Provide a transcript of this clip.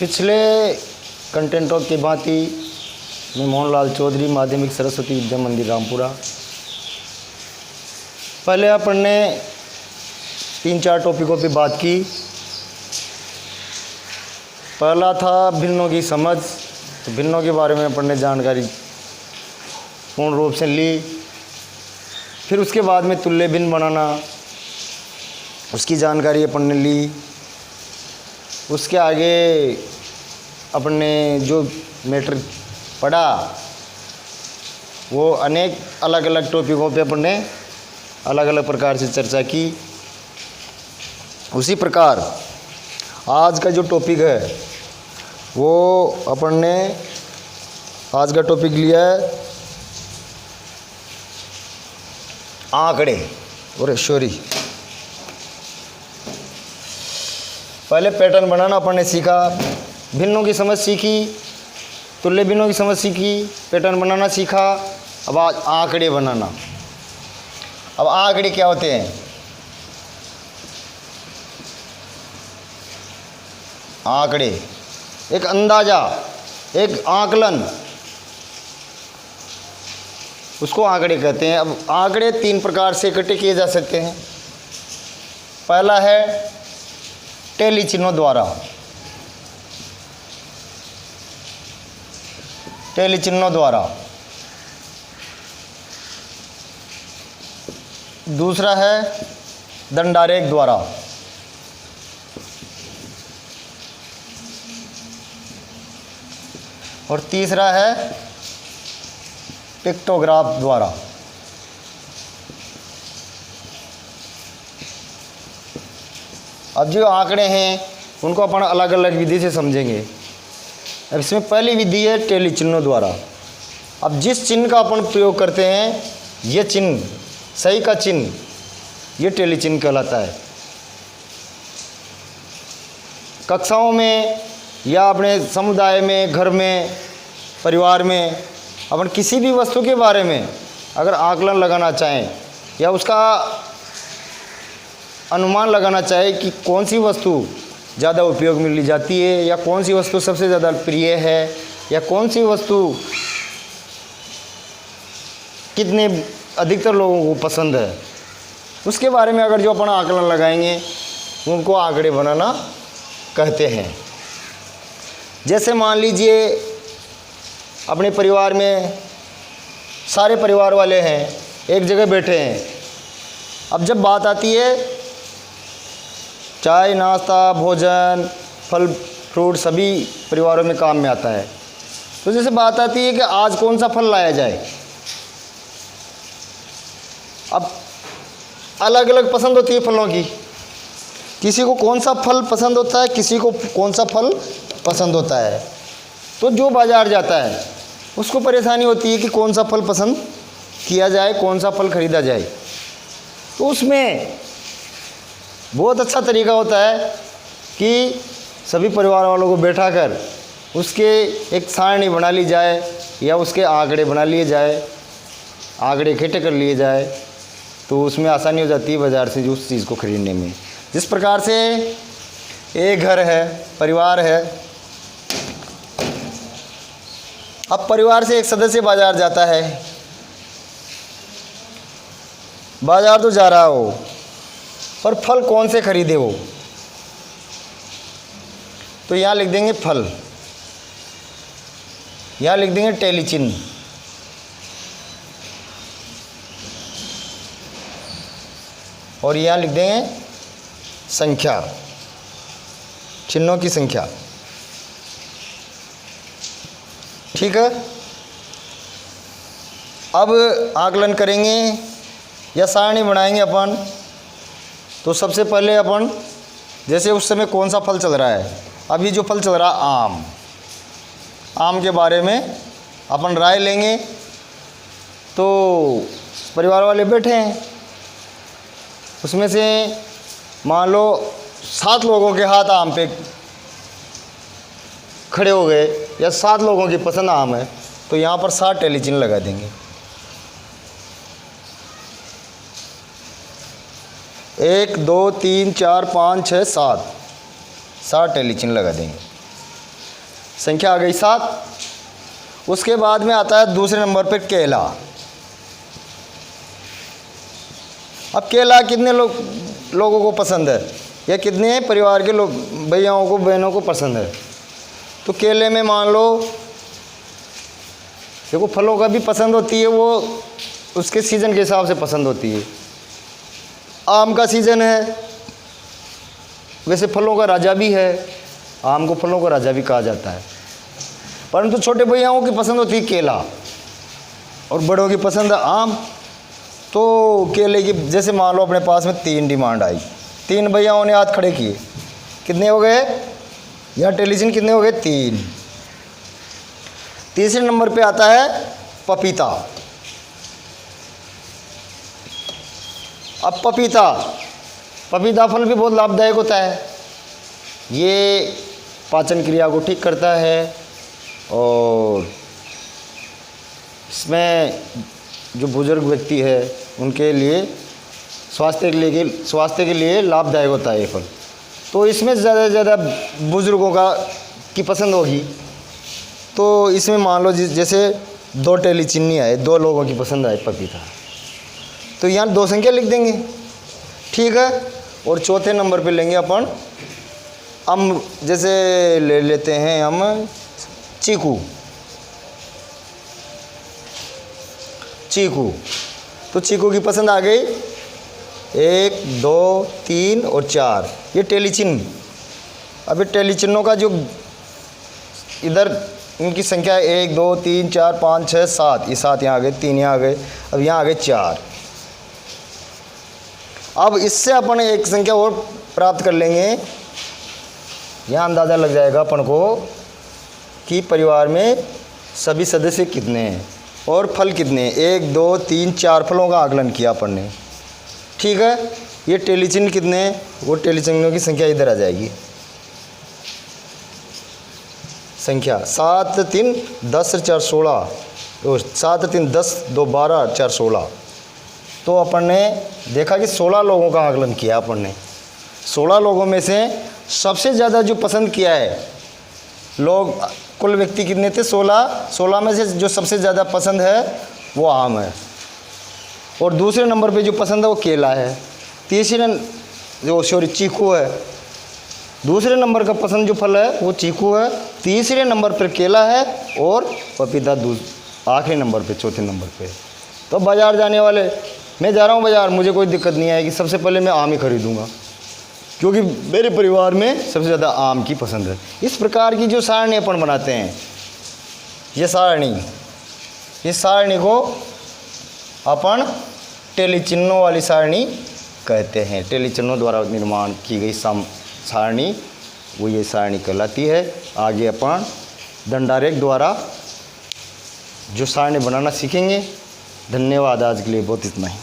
पिछले कंटेंटों की भांति मैं मोहनलाल चौधरी, माध्यमिक सरस्वती विद्या मंदिर रामपुरा। पहले अपन ने 3-4 टॉपिकों पे बात की। पहला था भिन्नों की समझ, तो भिन्नों के बारे में अपन ने जानकारी पूर्ण रूप से ली। फिर उसके बाद में तुल्य भिन्न बनाना, उसकी जानकारी अपन ने ली। उसके आगे अपन ने जो मैटर पढ़ा वो अनेक अलग अलग टॉपिकों पे अपन ने अलग अलग प्रकार से चर्चा की। उसी प्रकार आज का जो टॉपिक है वो अपन ने आज का टॉपिक लिया है आंकड़े और सॉरी पहले पैटर्न बनाना अपन ने सीखा, भिन्नों की समझ सीखी, तुल्य भिन्नों की समझ सीखी, पैटर्न बनाना सीखा। अब आज आंकड़े बनाना। अब आंकड़े क्या होते हैं? आंकड़े एक अंदाजा, एक आकलन, उसको आंकड़े कहते हैं। अब आंकड़े 3 प्रकार से इकट्ठे किए जा सकते हैं। पहला है टेली चिन्हों द्वारा। टेली चिन्हों द्वारा। दूसरा है दंडारेख द्वारा। और तीसरा है पिक्टोग्राफ द्वारा। अब जो आंकड़े हैं उनको अपन अलग अलग विधि से समझेंगे। अब इसमें पहली विधि है टेली चिन्हों द्वारा। अब जिस चिन्ह का अपन प्रयोग करते हैं, ये चिन्ह, सही का चिन्ह, ये टेली चिन्ह कहलाता है। कक्षाओं में या अपने समुदाय में, घर में, परिवार में अपन किसी भी वस्तु के बारे में अगर आकलन लगाना चाहें या उसका अनुमान लगाना चाहे कि कौन सी वस्तु ज़्यादा उपयोग में ली जाती है या कौन सी वस्तु सबसे ज़्यादा प्रिय है या कौन सी वस्तु कितने अधिकतर लोगों को पसंद है, उसके बारे में अगर जो अपन आकलन लगाएंगे उनको आंकड़े बनाना कहते हैं। जैसे मान लीजिए अपने परिवार में सारे परिवार वाले हैं, एक जगह बैठे हैं। अब जब बात आती है चाय, नाश्ता, भोजन, फल फ्रूट सभी परिवारों में काम में आता है, तो जैसे बात आती है कि आज कौन सा फल लाया जाए। अब अलग अलग पसंद होती है फलों की, किसी को कौन सा फल पसंद होता है, किसी को कौन सा फल पसंद होता है। तो जो बाज़ार जाता है उसको परेशानी होती है कि कौन सा फल पसंद किया जाए, कौन सा फल खरीदा जाए। तो उसमें बहुत अच्छा तरीका होता है कि सभी परिवार वालों को बैठा कर उसके एक सारणी बना ली जाए या उसके आंकड़े बना लिए जाए, आंकड़े इकट्ठे कर लिए जाए, तो उसमें आसानी हो जाती है बाज़ार से उस चीज़ को खरीदने में। जिस प्रकार से एक घर है, परिवार है। अब परिवार से एक सदस्य बाज़ार जाता है, बाज़ार तो जा रहा हो पर फल कौन से खरीदे हो, तो यहाँ लिख देंगे फल, यहाँ लिख देंगे टेली चिन्ह, और यहाँ लिख देंगे संख्या, चिन्हों की संख्या। ठीक है। अब आकलन करेंगे या सारणी बनाएंगे अपन। तो सबसे पहले अपन जैसे उस समय कौन सा फल चल रहा है, अभी जो फल चल रहा है आम, आम के बारे में अपन राय लेंगे। तो परिवार वाले बैठे हैं, उसमें से मान लो 7 लोगों के हाथ आम पे खड़े हो गए या 7 लोगों की पसंद आम है, तो यहाँ पर 7 टेली चिन्ह लगा देंगे। 1 2 3 4 5 6 7 टेली चिन्ह लगा देंगे। संख्या आ गई 7। उसके बाद में आता है दूसरे नंबर पे केला। अब केला कितने लोगों को पसंद है, या कितने परिवार के लोग भैयाओं को बहनों को पसंद है। तो केले में मान लो, देखो फलों का भी पसंद होती है, वो उसके सीज़न के हिसाब से पसंद होती है। आम का सीज़न है, वैसे फलों का राजा भी है, आम को फलों का राजा भी कहा जाता है। परंतु छोटे भैयाओं की पसंद होती है केला और बड़ों की पसंद है आम। तो केले की जैसे मान लो अपने पास में 3 डिमांड आई, 3 भैयाओं ने हाथ खड़े किए, कितने हो गए, यहाँ टेलीजन कितने हो गए, 3। तीसरे नंबर पे आता है पपीता। अब पपीता फल भी बहुत लाभदायक होता है, ये पाचन क्रिया को ठीक करता है और इसमें जो बुजुर्ग व्यक्ति है उनके लिए स्वास्थ्य के लिए लाभदायक होता है ये फल। तो इसमें ज़्यादा से ज़्यादा बुजुर्गों की पसंद होगी। तो इसमें मान लो जैसे 2 टेलीचिन्नी आए, 2 लोगों की पसंद आए पपीता, तो यहाँ 2 संख्या लिख देंगे, ठीक है। और चौथे नंबर पे लेंगे अपन जैसे ले लेते हैं हम चीकू। तो चीकू की पसंद आ गई 1, 2, 3 और 4, ये टेलीचिन्ह। अब ये टेलीचिन्हों का जो इधर इनकी संख्या है 1, 2, 3, 4, 5, 6, 7, ये 7 यहाँ आ गए, 3 यहाँ आ गए, अब यहाँ आ गए 4। अब इससे अपन एक संख्या और प्राप्त कर लेंगे, यहाँ अंदाज़ा लग जाएगा अपन को कि परिवार में सभी सदस्य कितने हैं और फल कितने हैं। 1, 2, 3, 4 फलों का आकलन किया अपन ने, ठीक है। ये टेलीचिन्ह कितने हैं, वो टेलीचिन्हों की संख्या इधर आ जाएगी। संख्या 7, 3, 10, 4, 16, 7, 3, 10, 2, 12, 4, 16। तो अपन ने देखा कि 16 लोगों का आकलन किया अपन ने। 16 लोगों में से सबसे ज़्यादा जो पसंद किया है लोग, कुल व्यक्ति कितने थे, 16 में से जो सबसे ज़्यादा पसंद है वो आम है, और दूसरे नंबर पे जो पसंद है वो केला है, चीकू है। दूसरे नंबर का पसंद जो फल है वो चीकू है, तीसरे नंबर पर केला है और पपीता आखिरी नंबर पे, चौथे नंबर पे। तो बाज़ार जाने वाले, मैं जा रहा हूँ बाज़ार, मुझे कोई दिक्कत नहीं आएगी, सबसे पहले मैं आम ही खरीदूँगा क्योंकि मेरे परिवार में सबसे ज़्यादा आम की पसंद है। इस प्रकार की जो सारणी अपन बनाते हैं, ये सारणी को अपन टेलीचिन्हों वाली सारणी कहते हैं। टेलीचिन्हों द्वारा निर्माण की गई सारणी वो ये सारणी कहलाती है। आगे अपन दंडारेख द्वारा जो सारणी बनाना सीखेंगे। धन्यवाद, आज के लिए बहुत इतना ही।